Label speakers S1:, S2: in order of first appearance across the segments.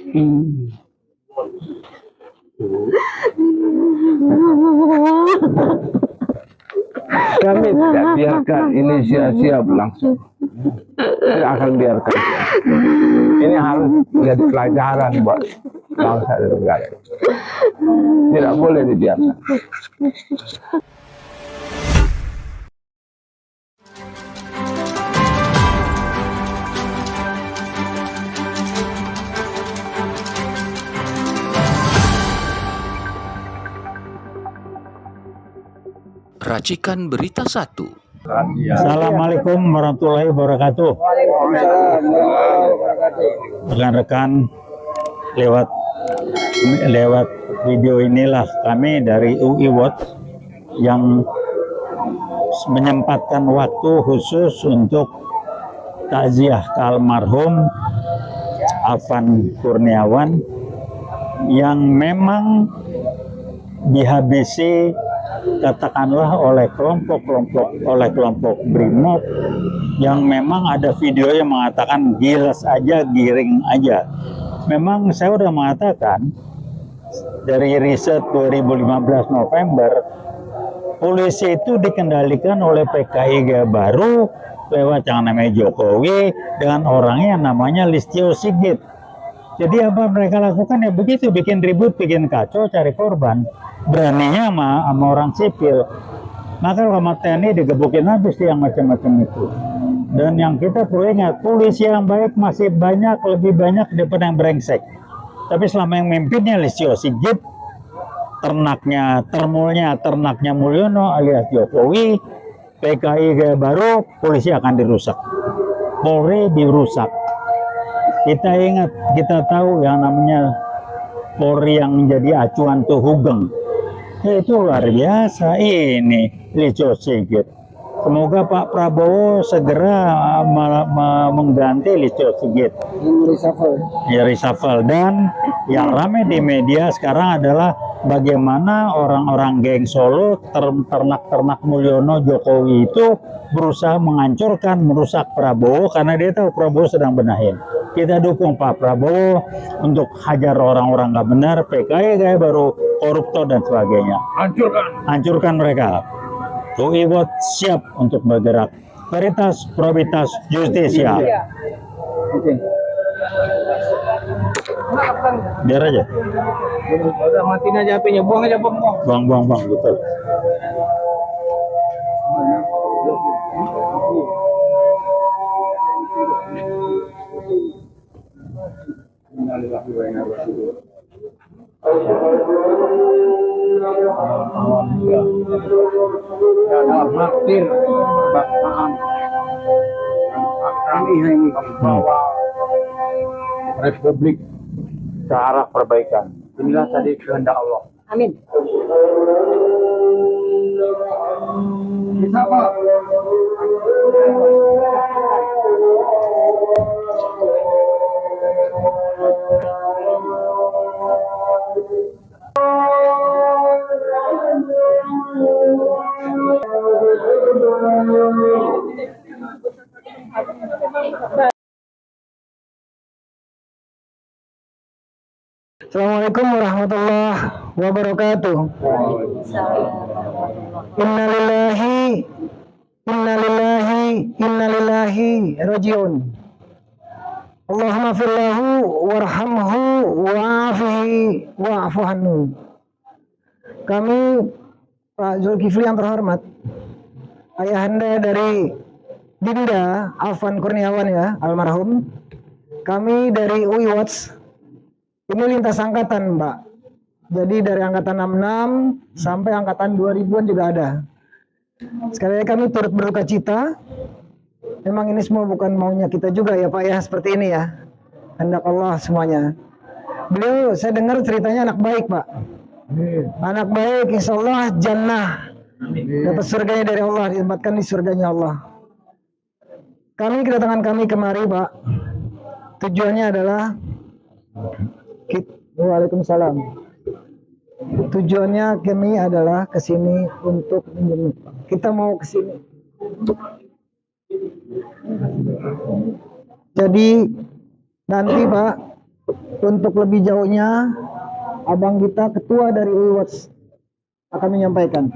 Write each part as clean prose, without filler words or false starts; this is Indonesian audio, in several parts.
S1: Hmm. Kami tidak biarkan ini sia-sia berlangsung. Tidak akan biarkan. Ini harus menjadi pelajaran buat bangsa dan negara. Tidak boleh dibiarkan.
S2: Racikan Berita 1.
S3: Assalamualaikum warahmatullahi wabarakatuh. Rekan-rekan, lewat video inilah kami dari UI Watch yang menyempatkan waktu khusus untuk takziah ke almarhum Afan Kurniawan yang memang dihabisi katakanlah oleh kelompok Brimob yang memang ada video yang mengatakan gilas aja, giring aja. Memang saya udah mengatakan dari riset 2015 November, polisi itu dikendalikan oleh PKI Gaya Baru lewat yang namanya Jokowi dengan orangnya yang namanya Listio Sigit. Jadi apa mereka lakukan ya begitu, bikin ribut, bikin kacau, cari korban. Beraninya sama orang sipil. Maka kalau TNI digebukin habis yang macam-macam itu. Dan yang kita perlu ingat, polisi yang baik masih banyak, lebih banyak daripada yang brengsek. Tapi selama yang memimpinnya Listio Sigit, ternaknya Mulyono alias Jokowi, PKI Gaya Baru, polisi akan dirusak. Polri dirusak. Kita ingat, kita tahu yang namanya Polri yang menjadi acuan tuh Hugeng. Itu luar biasa ini Listio Sigit. Semoga Pak Prabowo segera mengganti Listio Sigit. Reshuffle. Dan yang ramai di media sekarang adalah bagaimana orang-orang geng Solo, ternak Mulyono, Jokowi itu berusaha menghancurkan, merusak Prabowo karena dia tahu Prabowo sedang benahin. Kita dukung Pak Prabowo untuk hajar orang-orang nggak benar, PKI Gaya Baru, koruptor dan sebagainya. Hancurkan mereka. UI Watch siap untuk bergerak. Veritas, probitas, justisia. Biar aja.
S1: Udah matiin aja HP-nya, buang aja, buang.
S3: Buang, betul.
S1: Martir kebangsaan ini membawa Republik ke arah perbaikan. Inilah tadi kehendak Allah. Amin. Bisa Pak.
S4: Assalamualaikum warahmatullahi wabarakatuh. Innalillahi rajiun. Allahumma firlahu warhamhu wa'afihi wa'afu anhu. Kami Pak Zulkifli yang terhormat, ayahanda dari Dinda Afan Kurniawan ya, almarhum. Kami dari UI Watch, ini lintas angkatan Mbak. Jadi dari angkatan 66 sampai angkatan 2000-an juga ada. Sekali lagi kami turut berduka cita. Memang ini semua bukan maunya kita juga ya Pak ya, seperti ini ya. Kehendak Allah semuanya. Beliau saya dengar ceritanya anak baik Pak. Anak baik, insya Allah jannah. Dapat surganya dari Allah, ditempatkan di surganya Allah. Kedatangan kami kemari Pak, tujuannya adalah Waalaikumsalam. Tujuannya kami adalah kesini untuk menjenguk. Kita mau kesini. Jadi nanti Pak, Untuk lebih jauhnya, abang kita ketua dari UIWatch akan menyampaikan.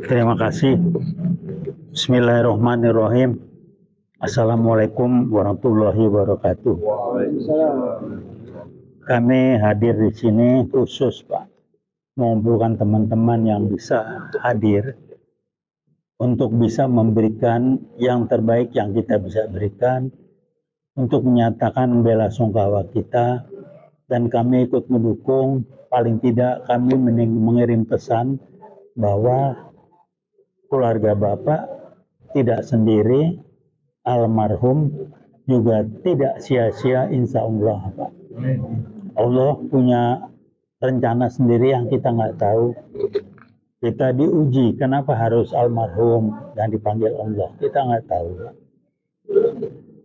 S3: Terima kasih. Bismillahirrahmanirrahim. Assalamualaikum warahmatullahi wabarakatuh. Kami hadir di sini khusus Pak, mengumpulkan teman-teman yang bisa hadir untuk bisa memberikan yang terbaik yang kita bisa berikan, untuk menyatakan bela sungkawa kita, dan kami ikut mendukung. Paling tidak kami mengirim pesan bahwa keluarga Bapak tidak sendiri, almarhum juga tidak sia-sia, insya Allah Pak. Allah punya rencana sendiri yang kita nggak tahu. Kita diuji, kenapa harus almarhum dan dipanggil Allah, kita nggak tahu Pak.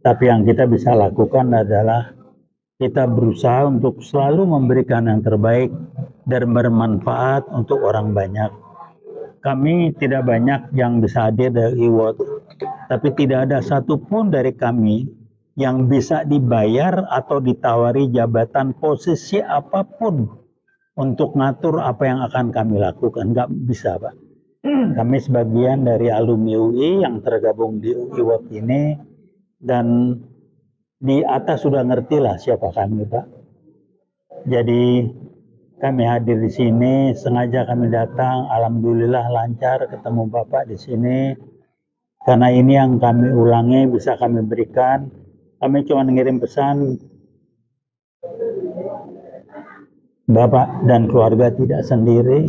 S3: Tapi yang kita bisa lakukan adalah kita berusaha untuk selalu memberikan yang terbaik dan bermanfaat untuk orang banyak. Kami tidak banyak yang bisa hadir dari UIWatch, tapi tidak ada satupun dari kami yang bisa dibayar atau ditawari jabatan posisi apapun untuk ngatur apa yang akan kami lakukan. Nggak bisa Pak. Kami sebagian dari alumni UI yang tergabung di UIWatch ini, dan di atas sudah ngerti lah siapa kami Pak. Jadi kami hadir di sini, sengaja kami datang, alhamdulillah lancar ketemu Bapak di sini. Karena ini yang kami ulangi bisa kami berikan. Kami cuma ngirim pesan, Bapak dan keluarga tidak sendiri,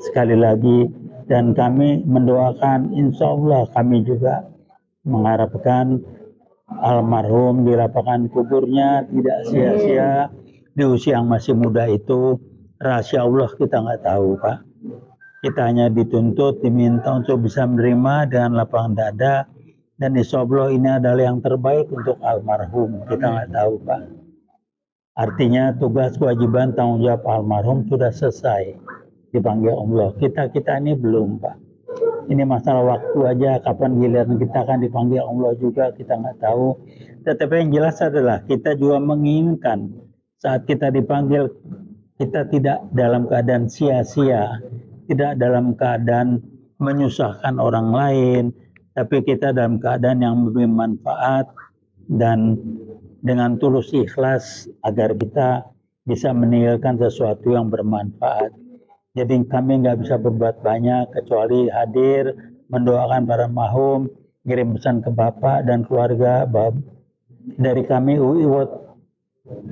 S3: sekali lagi, dan kami mendoakan, insya Allah kami juga mengharapkan almarhum dilapangkan kuburnya tidak sia-sia di usia yang masih muda itu. Rahasia Allah kita nggak tahu Pak. Kita hanya dituntut, diminta untuk bisa menerima dengan lapang dada, dan insya Allah ini adalah yang terbaik untuk almarhum. Kita nggak tahu Pak. Artinya tugas, kewajiban, tanggung jawab almarhum sudah selesai, dipanggil Allah. Kita ini belum Pak. Ini masalah waktu aja, kapan giliran kita akan dipanggil Allah juga kita nggak tahu. Tetapi yang jelas adalah kita juga menginginkan saat kita dipanggil, kita tidak dalam keadaan sia-sia, tidak dalam keadaan menyusahkan orang lain, tapi kita dalam keadaan yang memberi manfaat dan dengan tulus ikhlas agar kita bisa meninggalkan sesuatu yang bermanfaat. Jadi kami nggak bisa berbuat banyak kecuali hadir, mendoakan para almarhum, kirim pesan ke Bapak dan keluarga. Dari kami UIWatch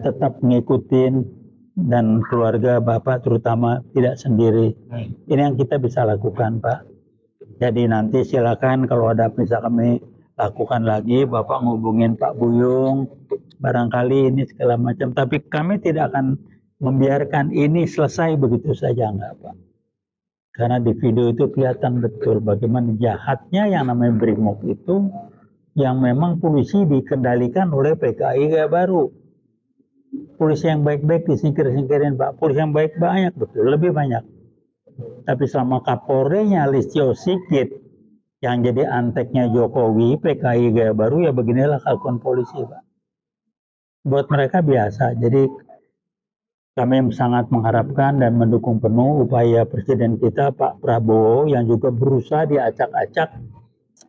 S3: tetap ngikutin, dan keluarga Bapak terutama tidak sendiri. Ini yang kita bisa lakukan Pak. Jadi nanti silakan kalau ada bisa kami lakukan lagi, Bapak ngubungin Pak Buyung, barangkali ini segala macam. Tapi kami tidak akan membiarkan ini selesai begitu saja, enggak Pak. Karena di video itu kelihatan betul bagaimana jahatnya yang namanya Brimob itu, yang memang polisi dikendalikan oleh PKI Gaya Baru. Polisi yang baik-baik disingkir-singkirin Pak. Polisi yang baik banyak betul, lebih banyak. Tapi selama Kapolrenya Listio Sigit yang jadi anteknya Jokowi, PKI Gaya Baru, ya beginilah kelakuan polisi Pak. Buat mereka biasa. Jadi kami sangat mengharapkan dan mendukung penuh upaya Presiden kita Pak Prabowo yang juga berusaha diacak-acak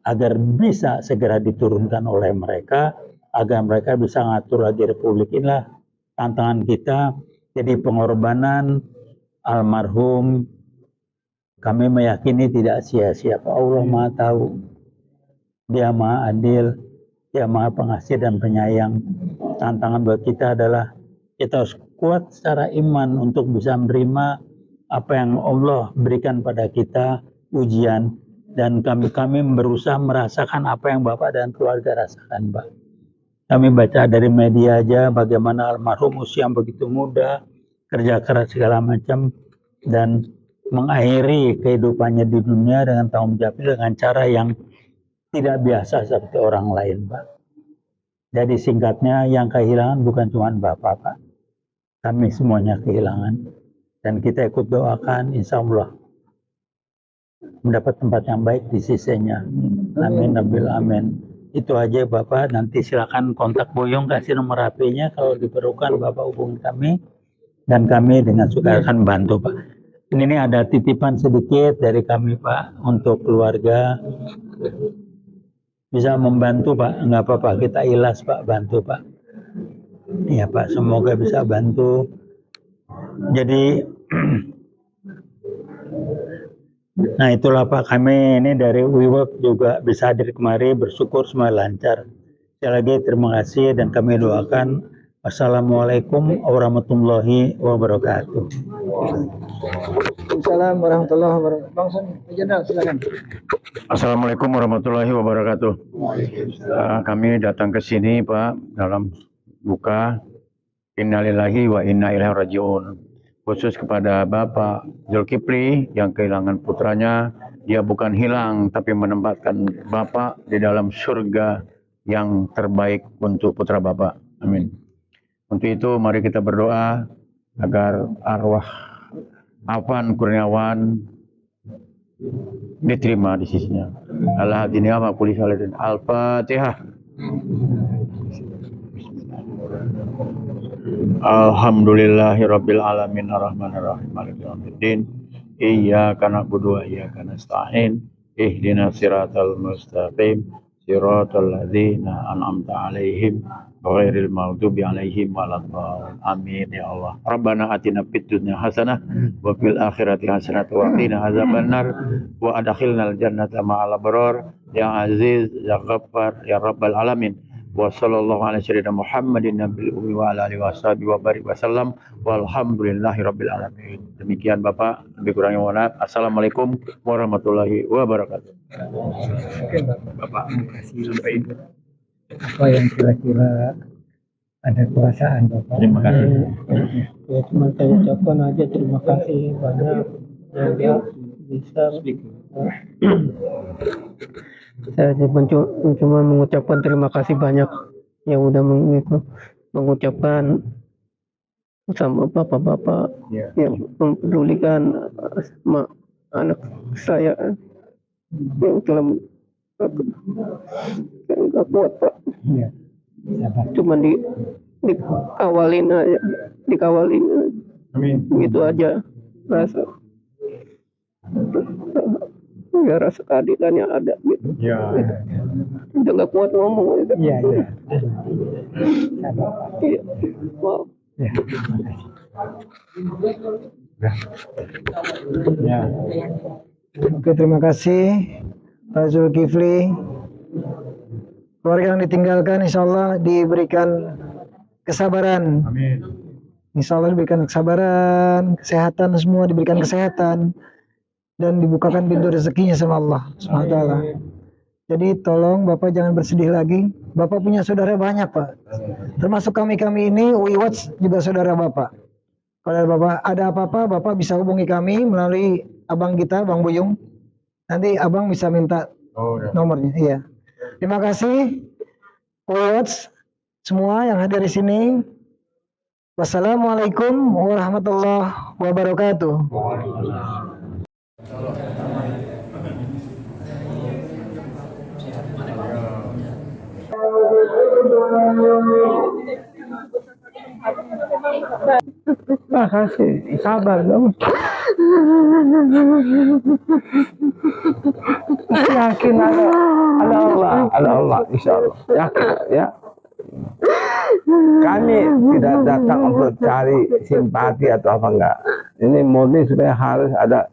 S3: agar bisa segera diturunkan oleh mereka, agar mereka bisa ngatur lagi Republik. Inilah tantangan kita. Jadi pengorbanan almarhum kami meyakini tidak sia-sia. Pak Allah Maha tahu, Dia Maha adil, Dia Maha pengasih dan penyayang. Tantangan buat kita adalah kita harus kuat secara iman untuk bisa menerima apa yang Allah berikan pada kita, ujian, dan kami berusaha merasakan apa yang Bapak dan keluarga rasakan Pak. Kami baca dari media aja bagaimana almarhum usia yang begitu muda, kerja keras segala macam, dan mengakhiri kehidupannya di dunia dengan tanggung jawab dengan cara yang tidak biasa seperti orang lain Pak. Jadi singkatnya, yang kehilangan bukan cuma Bapak Pak. Kami semuanya kehilangan, dan kita ikut doakan insya Allah mendapat tempat yang baik di sisinya. Amin, amin. Itu aja Bapak, nanti silakan kontak Boyong, kasih nomor HP-nya, kalau diperlukan Bapak hubungi kami dan kami dengan suka akan bantu Pak. Ini ada titipan sedikit dari kami Pak untuk keluarga, bisa membantu Pak, nggak apa-apa, kita ikhlas Pak, bantu Pak. Ya Pak, semoga bisa bantu. Jadi nah itulah Pak, kami ini dari WeWork juga bisa hadir kemari, bersyukur semua lancar. Sekali lagi terima kasih dan kami doakan. Assalamualaikum warahmatullahi wabarakatuh.
S4: Assalamualaikum warahmatullahi wabarakatuh. Bang Sun, Jenderal, silakan.
S5: Assalamualaikum warahmatullahi wabarakatuh. Kami datang ke sini Pak dalam buka innalillahi wa inna ilaihi rajiun. Khusus kepada Bapak Zulkifli yang kehilangan putranya, dia bukan hilang tapi menempatkan Bapak di dalam surga yang terbaik untuk putra Bapak. Amin. Untuk itu mari kita berdoa agar arwah Afan Kurniawan diterima di sisinya. Al-Hadiniya wa kulli salatin. Al-Fatihah. Alhamdulillahirabbil alamin arrahmanir rahim maliki yaumiddin. Iyyaka na'budu wa iyyaka nasta'in. Ihdinas siratal mustaqim. Siratal ladzina an'amta 'alaihim ghairil maghdubi 'alaihim waladdallin. Amin ya Allah. Rabbana atina fid dunya hasanah wa fil akhirati hasanah wa qina azabannar wa adkhilnal jannata ma'al abrar ya aziz ya ghaffar ya rabbal alamin. Wa sallallahu ala sayyidina Muhammadin nabiyil ummi wa ala alihi washabihi wa barik wasallam walhamdulillahi rabbil alamin. Demikian Bapak, lebih kurangnya mohon maaf. Assalamualaikum warahmatullahi wabarakatuh.
S4: Oke, Bapak kasih sampaikan apa yang kira-kira ada perasaan Bapak.
S3: Terima kasih.
S4: Ya cuma saya ucapkan aja terima kasih banyak yang dia bisa. Saya cuma mengucapkan terima kasih banyak yang udah mengucapkan sama bapak-bapak yang mempedulikan sama anak saya yang telah nggak kuat Pak. Cuma dikawalin aja, gitu aja rasa. Ya rasa keadilannya ada gitu. Udah nggak kuat ngomong gitu. Iya. Maaf. Oke, terima kasih Pak Zulkifli. Keluarga yang ditinggalkan insya Allah diberikan kesabaran.
S5: Amin.
S4: Insya Allah diberikan kesabaran, kesehatan, semua diberikan kesehatan. Dan dibukakan pintu rezekinya sama Allah SWT. Jadi tolong Bapak jangan bersedih lagi. Bapak punya saudara banyak Pak. Termasuk kami ini, WeWatch juga saudara Bapak. Kalau Bapak ada apa-apa, Bapak bisa hubungi kami melalui abang kita, Bang Buyung. Nanti abang bisa minta nomornya. Iya. Terima kasih WeWatch semua yang hadir di sini. Wassalamualaikum warahmatullahi wabarakatuh. Makasih, sabar dong. Yakin ada Allah, insya Allah. Yakin ya. Kami tidak datang untuk cari simpati atau apa enggak. Ini murni supaya harus ada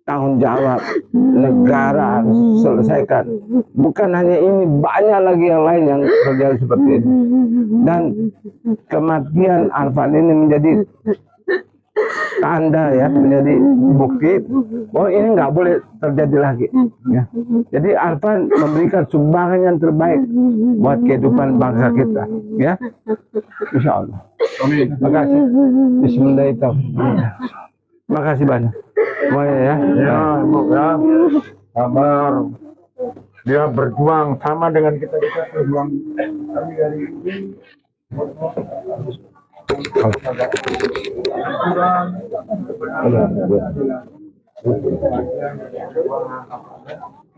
S4: tanggung jawab negara harus selesaikan. Bukan hanya ini, banyak lagi yang lain yang terjadi seperti ini. Dan kematian Arfan ini menjadi tanda ya, menjadi bukti bahwa ini nggak boleh terjadi lagi. Ya. Jadi Arfan memberikan sumbangan yang terbaik buat kehidupan bangsa kita. Ya, Insya Allah.
S5: Amin.
S4: Terima kasih. Bismillahirrahmanirrahim. Terima kasih banyak. Semuanya ya.
S5: Ya, Ibu ya. Sabar. Dia berjuang sama dengan kita berjuang. Kami dari ini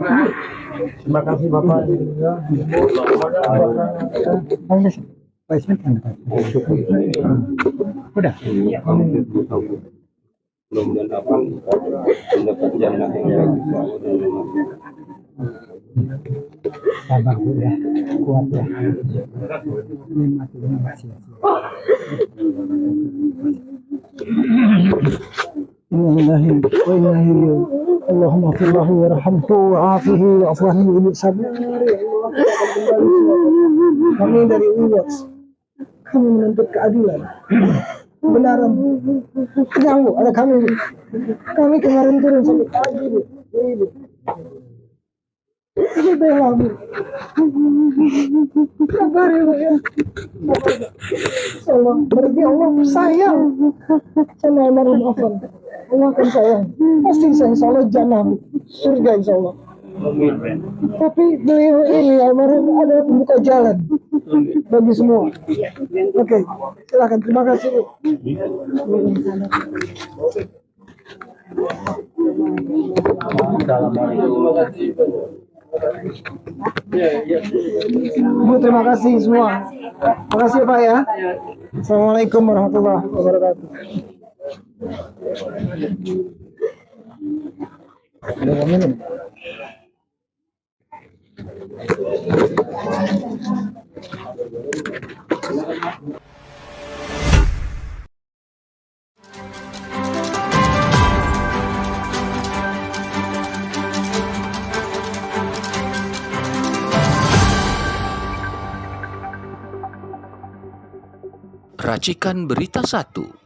S4: Terima kasih Bapak. Udah.
S1: Mudah-mudahan apa mendapat jannah yang
S4: Sabar ya, kuat ya. Terima kasih. Innalillahi wa inna ilaihi raji'un. Allahumma fillahu warhamhu wa'afihi wa'afwahi wa sabar. Kami dari UWAS, kami menuntut keadilan, kebenaran. Kamu, ada kami. Kami kemarin turun sampai pagi, Bu. Ibu. Ini bela, Bu. Sabar ya, Bu ya. Allah, berarti Allah sayang sama almarhum Afwan. Allah akan sayang. Pasti sayang, insya Allah jannah, Bu. Surga insya Allah. Tapi beliau ini almarhum ada membuka jalan bagi semua. Oke, silakan. Terima kasih, Bu. Bu, terima kasih semua. Terima kasih ya, Pak ya. Assalamualaikum warahmatullahi wabarakatuh. Udah mau minum?
S2: Racikan Berita 1.